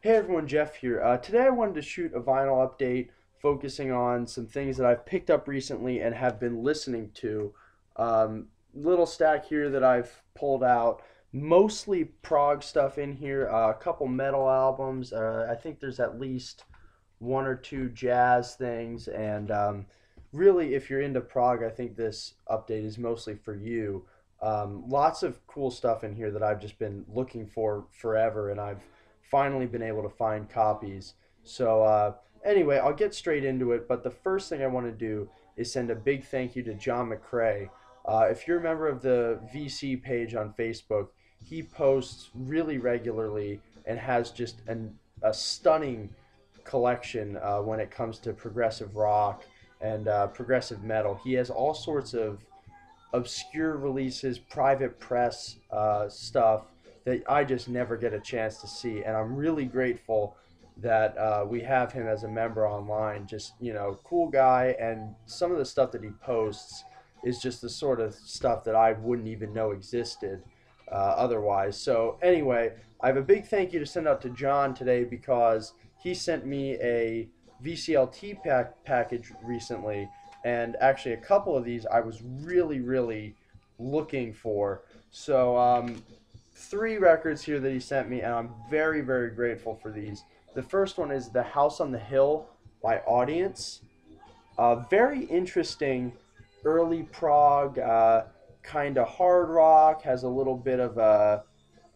Hey everyone, Jeff here. Today I wanted to shoot a vinyl update focusing on some things that I've picked up recently and have been listening to. Little stack here that I've pulled out, mostly prog stuff in here, a couple metal albums. I think there's at least one or two jazz things, and really, if you're into prog, I think this update is mostly for you. Lots of cool stuff in here that I've just been looking for forever, and I've finally been able to find copies. So, anyway, I'll get straight into it. But the first thing I want to do is send a big thank you to John McCrae. If you're a member of the VC page on Facebook, he posts really regularly and has just a stunning collection when it comes to progressive rock and progressive metal. He has all sorts of obscure releases, private press stuff that I just never get a chance to see. And I'm really grateful that we have him as a member online. Just, cool guy. And some of the stuff that he posts is just the sort of stuff that I wouldn't even know existed otherwise. So, anyway, I have a big thank you to send out to John today because he sent me a VCLT package recently. And actually, a couple of these I was really, really looking for. So, three records here that he sent me, and I'm very, very grateful for these. The first one is The House on the Hill by Audience. Very interesting early prog, kind of hard rock, has a little bit of a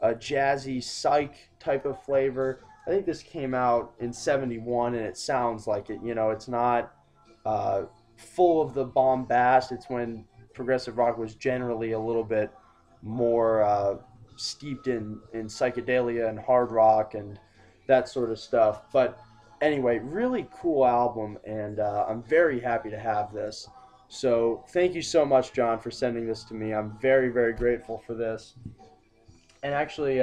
jazzy psych type of flavor. I think this came out in 71 and it sounds like it. It's not full of the bombast. It's when progressive rock was generally a little bit more steeped in psychedelia and hard rock and that sort of stuff. But anyway, really cool album, and I'm very happy to have this. So thank you so much, John, for sending this to me. I'm very, very grateful for this. And actually,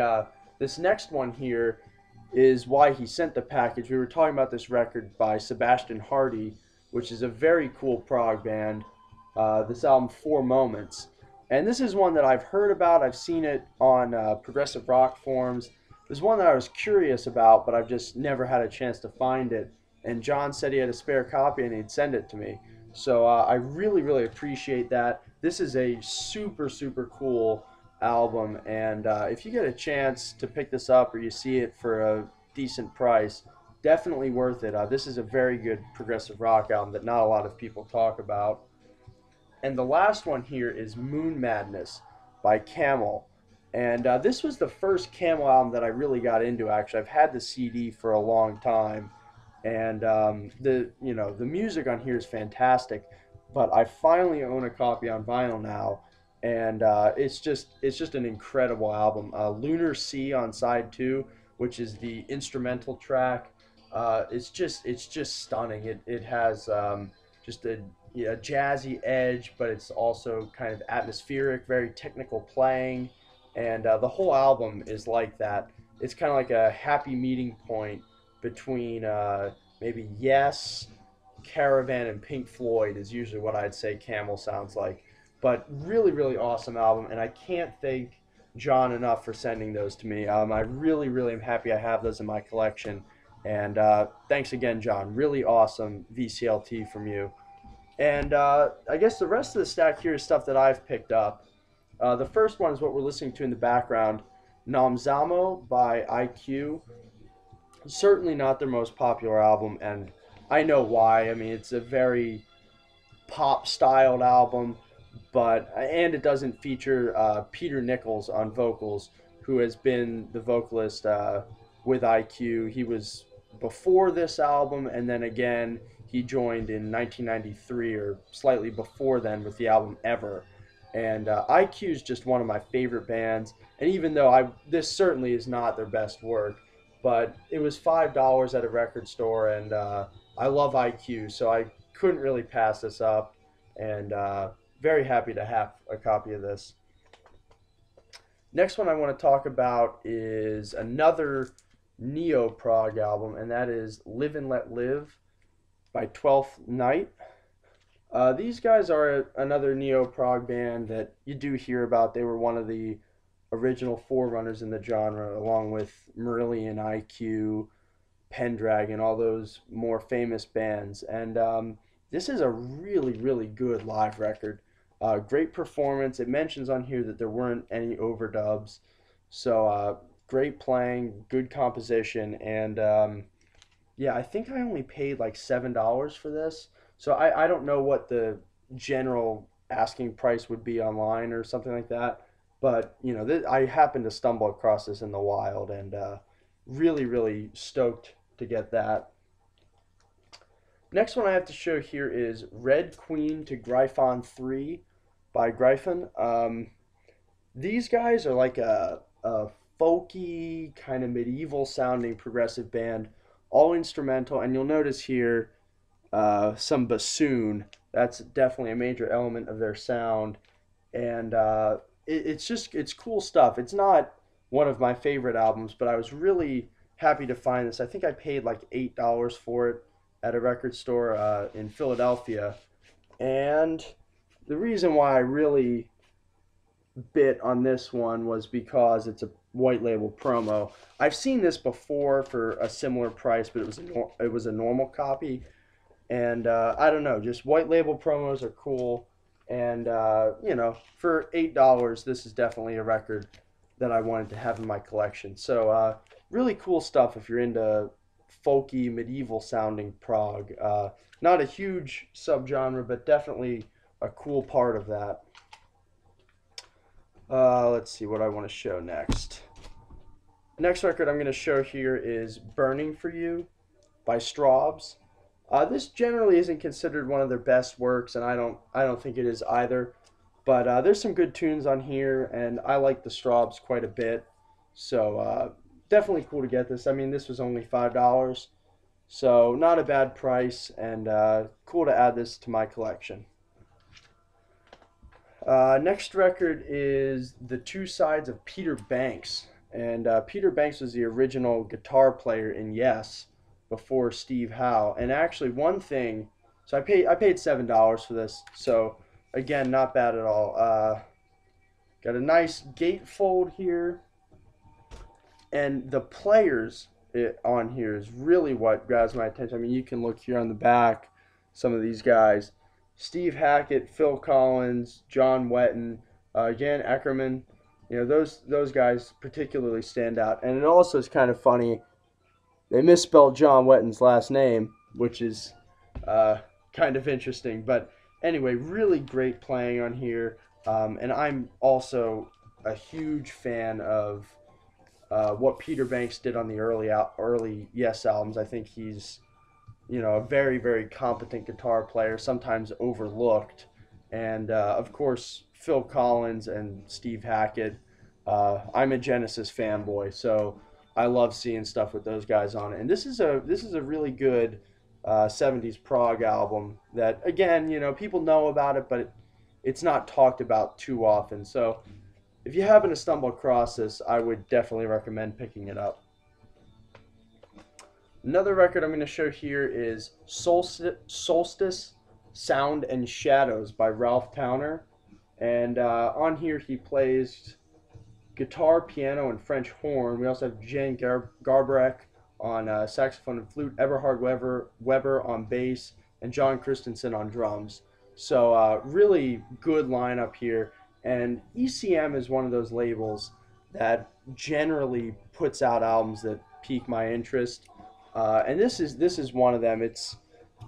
this next one here is why he sent the package. We were talking about this record by Sebastian Hardy, which is a very cool prog band. This album, Four Moments. And this is one that I've heard about. I've seen it on progressive rock forums. There's one that I was curious about, but I've just never had a chance to find it. And John said he had a spare copy and he'd send it to me. So I really, really appreciate that. This is a super, super cool album. And if you get a chance to pick this up or you see it for a decent price, definitely worth it. This is a very good progressive rock album that not a lot of people talk about. And the last one here is Moon Madness by Camel. And this was the first Camel album that I really got into. Actually, I've had the CD for a long time, and the music on here is fantastic. But I finally own a copy on vinyl now, and it's just an incredible album. Lunar Sea on side two, which is the instrumental track. It's just stunning. It has just a jazzy edge, but it's also kind of atmospheric, very technical playing, and the whole album is like that. It's kind of like a happy meeting point between maybe Yes, Caravan, and Pink Floyd is usually what I'd say Camel sounds like. But really, really awesome album, and I can't thank John enough for sending those to me. I really, really am happy I have those in my collection, and thanks again, John. Really awesome VCLT from you. And I guess the rest of the stack here is stuff that I've picked up. The first one is what we're listening to in the background, Namzamo by IQ. Certainly not their most popular album, and I know why. I mean, it's a very pop-styled album, and it doesn't feature Peter Nichols on vocals, who has been the vocalist with IQ. He was before this album, and then again he joined in 1993 or slightly before then with the album Ever. And IQ is just one of my favorite bands. And even though this certainly is not their best work, but it was $5 at a record store, and I love IQ, so I couldn't really pass this up. And very happy to have a copy of this. Next one I want to talk about is another neo prog album, and that is Live and Let Live by Twelfth Night. These guys are another neo prog band that you do hear about. They were one of the original forerunners in the genre, along with Marillion, IQ, Pendragon, all those more famous bands. And this is a really, really good live record. Great performance. It mentions on here that there weren't any overdubs. So great playing, good composition, and yeah, I think I only paid like $7 for this. So I don't know what the general asking price would be online or something like that. But you know, I happened to stumble across this in the wild, and really, really stoked to get that. Next one I have to show here is Red Queen to Gryphon 3 by Greifen. These guys are like a folky, kind of medieval sounding progressive band, all instrumental. And you'll notice here some bassoon. That's definitely a major element of their sound. And it's cool stuff. It's not one of my favorite albums, but I was really happy to find this. I think I paid like $8 for it at a record store in Philadelphia. And the reason why I really bit on this one was because it's a white label promo. I've seen this before for a similar price, but it was a normal copy, and I don't know, just white label promos are cool, and you know, for $8, this is definitely a record that I wanted to have in my collection. So really cool stuff if you're into folky medieval sounding prog. Not a huge subgenre, but definitely a cool part of that. Let's see what I want to show next. Next record I'm going to show here is Burning for You by Straubs. This generally isn't considered one of their best works, and I don't think it is either. But there's some good tunes on here, and I like the Straubs quite a bit. So definitely cool to get this. I mean, this was only $5, so not a bad price, and cool to add this to my collection. Next record is The Two Sides of Peter Banks. And Peter Banks was the original guitar player in Yes before Steve Howe. And actually, one thing, so I paid $7 for this. So again, not bad at all. Got a nice gatefold here, and the players on here is really what grabs my attention. I mean, you can look here on the back, some of these guys. Steve Hackett, Phil Collins, John Wetton, Jan Eckerman, you know, those guys particularly stand out. And it also is kind of funny, they misspelled John Wetton's last name, which is kind of interesting. But anyway, really great playing on here. And I'm also a huge fan of what Peter Banks did on the early Yes albums. I think he's, you know, a very, very competent guitar player, sometimes overlooked. And, of course, Phil Collins and Steve Hackett. I'm a Genesis fanboy, so I love seeing stuff with those guys on it. And this is a really good 70s prog album that, again, you know, people know about it, but it's not talked about too often. So if you happen to stumble across this, I would definitely recommend picking it up. Another record I'm going to show here is Solstice, Sound and Shadows by Ralph Towner. And on here he plays guitar, piano, and French horn. We also have Jan Garbarek on saxophone and flute, Eberhard Weber on bass, and John Christensen on drums. So really good lineup here. And ECM is one of those labels that generally puts out albums that pique my interest. And this is one of them. It's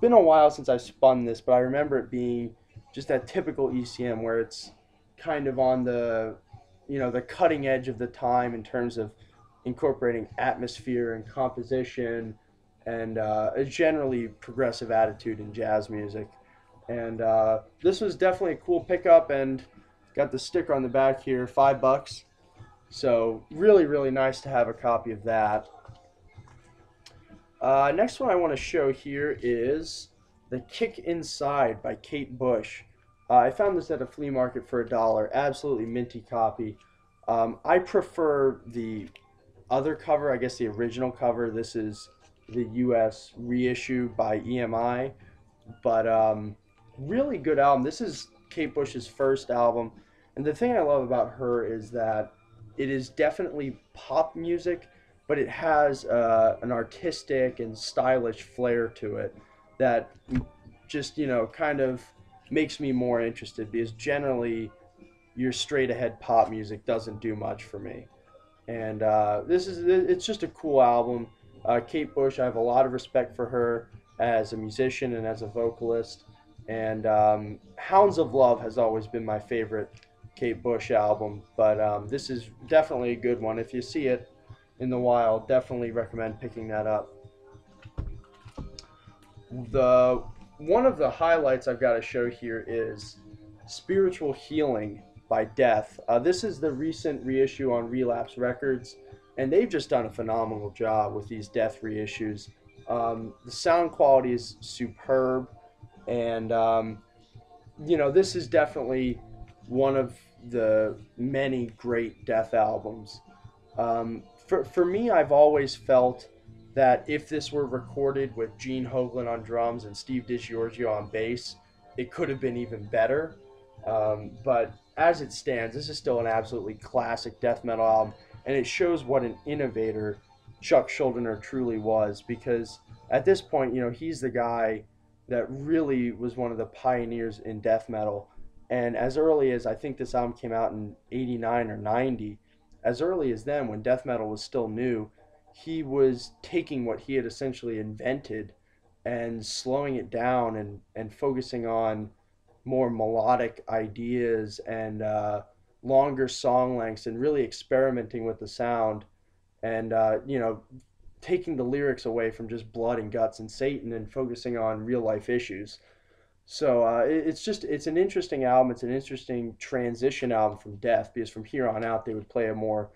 been a while since I spun this, but I remember it being just that typical ECM where it's kind of on the, you know, the cutting edge of the time in terms of incorporating atmosphere and composition and a generally progressive attitude in jazz music. And this was definitely a cool pickup, and got the sticker on the back here, $5. So really, really nice to have a copy of that. Next one I want to show here is The Kick Inside by Kate Bush. I found this at a flea market for $1. Absolutely minty copy. I prefer the other cover, I guess the original cover. This is the US reissue by EMI. But really good album. This is Kate Bush's first album. And the thing I love about her is that it is definitely pop music, but it has an artistic and stylish flair to it that just, kind of makes me more interested, because generally your straight ahead pop music doesn't do much for me. And it's just a cool album. Kate Bush, I have a lot of respect for her as a musician and as a vocalist. And Hounds of Love has always been my favorite Kate Bush album, but this is definitely a good one. If you see it in the wild, definitely recommend picking that up. The One of the highlights I've got to show here is Spiritual Healing by Death. This is the recent reissue on Relapse Records, and they've just done a phenomenal job with these Death reissues. The sound quality is superb, and this is definitely one of the many great Death albums. For me, I've always felt that if this were recorded with Gene Hoglan on drums and Steve DiGiorgio on bass, it could have been even better. But as it stands, this is still an absolutely classic death metal album, and it shows what an innovator Chuck Schuldiner truly was, because at this point, he's the guy that really was one of the pioneers in death metal. And as early as, I think this album came out in 89 or 90, as early as then, when death metal was still new, he was taking what he had essentially invented and slowing it down and focusing on more melodic ideas and longer song lengths, and really experimenting with the sound, and taking the lyrics away from just blood and guts and Satan and focusing on real life issues. So it's an interesting album. It's an interesting transition album from Death, because from here on out they would play a more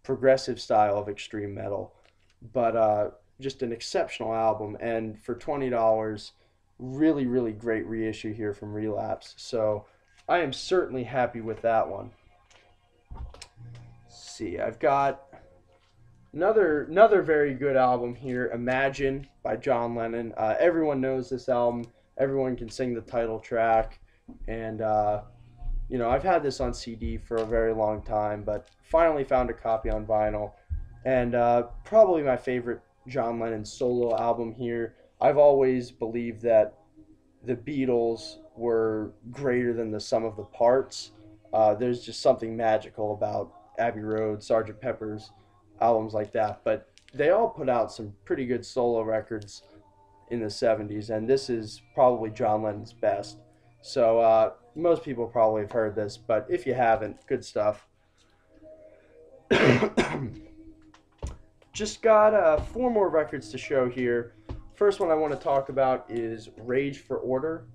progressive style of extreme metal. But just an exceptional album, and for $20, really, really great reissue here from Relapse. So I am certainly happy with that one. Let's see, I've got another very good album here, Imagine by John Lennon. Everyone knows this album. Everyone can sing the title track, and I've had this on CD for a very long time, but finally found a copy on vinyl, and probably my favorite John Lennon solo album here. I've always believed that the Beatles were greater than the sum of the parts. There's just something magical about Abbey Road, Sgt. Pepper's, albums like that, but they all put out some pretty good solo records in the 70s, and this is probably John Lennon's best. So most people probably have heard this, but if you haven't, good stuff. Just got 4 more records to show here. First one I want to talk about is Rage for Order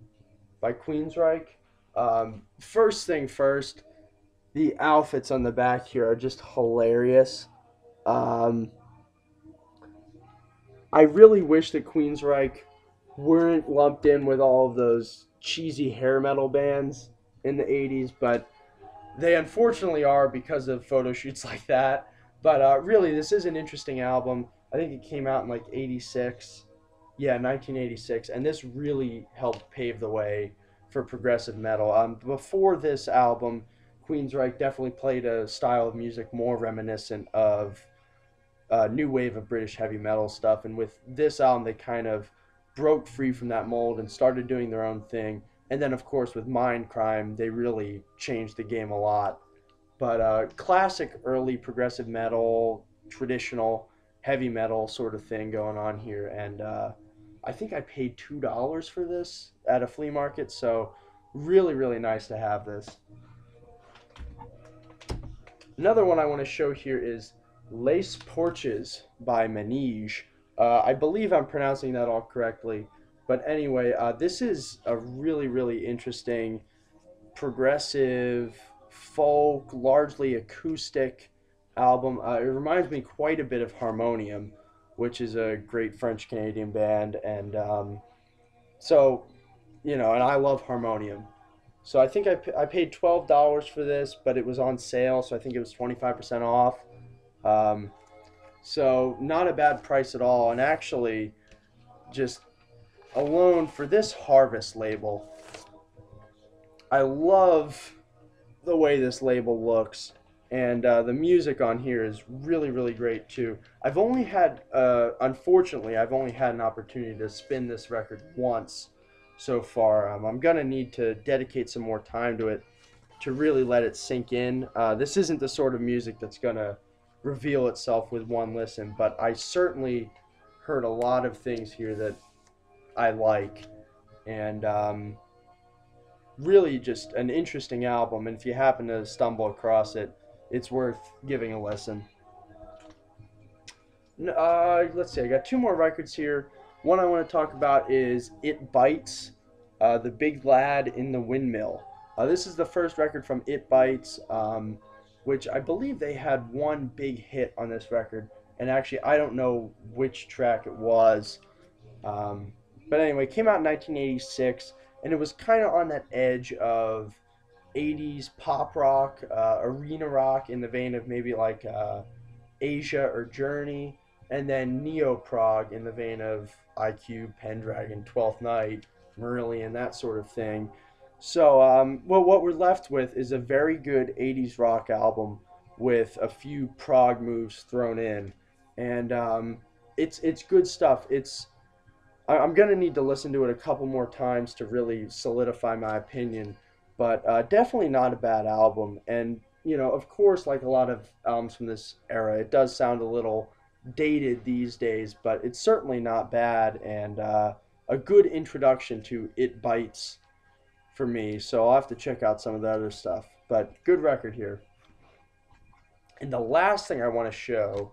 by Queensryche. First thing first, the outfits on the back here are just hilarious. I really wish that Queensryche weren't lumped in with all of those cheesy hair metal bands in the 80s, but they unfortunately are, because of photo shoots like that. But really, this is an interesting album. I think it came out in like 86. Yeah, 1986, and this really helped pave the way for progressive metal. Before this album, Queensryche definitely played a style of music more reminiscent of new wave of British heavy metal stuff, and with this album they kind of broke free from that mold and started doing their own thing. And then of course with Mindcrime they really changed the game a lot. But classic early progressive metal, traditional heavy metal sort of thing going on here, and I think I paid $2 for this at a flea market, so really, really nice to have this. Another one I want to show here is Les Porches by Manige. I believe I'm pronouncing that all correctly, but anyway, this is a really, really interesting progressive folk, largely acoustic album. It reminds me quite a bit of Harmonium, which is a great French-Canadian band, and and I love Harmonium. So I think I paid $12 for this, but it was on sale, so I think it was 25% off. So not a bad price at all, and actually, just alone for this Harvest label, I love the way this label looks. and the music on here is really, really great too. I've only had, unfortunately, I've only had an opportunity to spin this record once so far. I'm gonna need to dedicate some more time to it to really let it sink in. This isn't the sort of music that's gonna reveal itself with one listen, but I certainly heard a lot of things here that I like, and really just an interesting album. And if you happen to stumble across it, it's worth giving a listen. Let's see, I got two more records here. One I want to talk about is It Bites, The Big Lad in the Windmill. This is the first record from It Bites, which I believe they had one big hit on this record. And actually, I don't know which track it was. Um, but anyway, it came out in 1986, and it was kind of on that edge of 80s pop rock, arena rock in the vein of maybe like Asia or Journey, and then neo prog in the vein of IQ, Pendragon, Twelfth Night, Marillion, that sort of thing. So, well, what we're left with is a very good 80s rock album with a few prog moves thrown in, and it's good stuff. I'm gonna need to listen to it a couple more times to really solidify my opinion, but definitely not a bad album. And of course, like a lot of albums from this era, it does sound a little dated these days, but it's certainly not bad, and a good introduction to It Bites for me. So I'll have to check out some of the other stuff. But good record here. And the last thing I want to show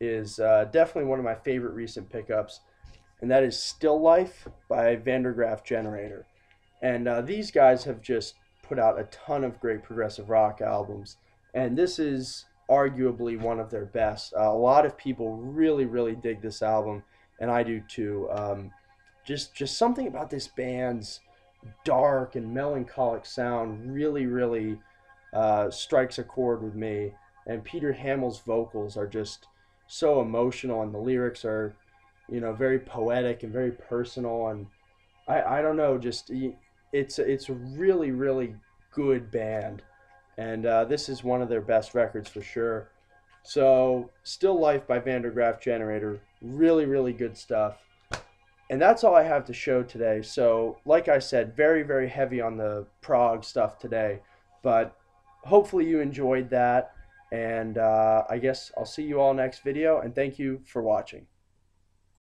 is definitely one of my favorite recent pickups, and that is Still Life by Graaf Generator. And these guys have just put out a ton of great progressive rock albums, and this is arguably one of their best. A lot of people really, really dig this album, and I do too. Just something about this band's dark and melancholic sound really, really strikes a chord with me. And Peter Hamill's vocals are just so emotional, and the lyrics are, very poetic and very personal. And I don't know, just it's a really, really good band, and this is one of their best records for sure. So, Still Life by Graaf Generator, really, really good stuff. And that's all I have to show today. So, like I said, very, very heavy on the prog stuff today, but hopefully you enjoyed that. And I guess I'll see you all next video, and thank you for watching.